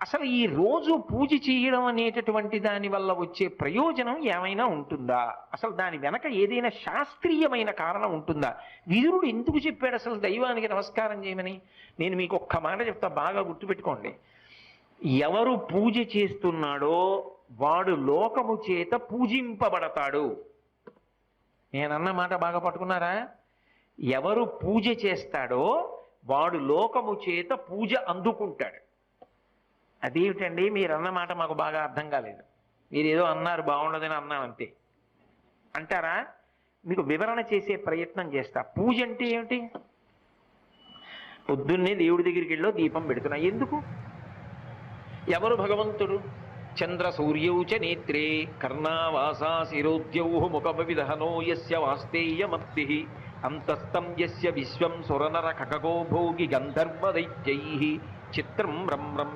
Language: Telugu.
అసలు ఈ రోజు పూజ చేయడం అనేటటువంటి దాని వల్ల వచ్చే ప్రయోజనం ఏమైనా ఉంటుందా? అసలు దాని వెనక ఏదైనా శాస్త్రీయమైన కారణం ఉంటుందా? విదురుడు ఎందుకు చెప్పాడు అసలు దైవానికి నమస్కారం చేయమని? నేను మీకు ఒక్క మాట చెప్తా, బాగా గుర్తుపెట్టుకోండి. ఎవరు పూజ చేస్తున్నాడో వాడు లోకము చేత పూజింపబడతాడు. నేనన్న మాట బాగా పట్టుకున్నారా? ఎవరు పూజ చేస్తాడో వాడు లోకము చేత పూజ అందుకుంటాడు. అదేమిటండి మీరు అన్నమాట మాకు బాగా అర్థం కాలేదు, మీరు ఏదో అన్నారు బాగుండదని అన్నాను అంతే అంటారా? మీకు వివరణ చేసే ప్రయత్నం చేస్తా. పూజ అంటే ఏమిటి? పొద్దున్నే దేవుడి దగ్గరికి వెళ్ళో దీపం పెడుతున్నా, ఎందుకు? ఎవరు భగవంతుడు? చంద్ర సూర్యౌ చ నేత్రే కర్ణావాసా శిరోద్యౌ ముఖవిదహనో యస్య వాస్తేయమప్తి అంతస్తం యస్య విశ్వం సురనర ఖగో భోగి గంధర్వ దైత్యైః చిత్రం రమ్యం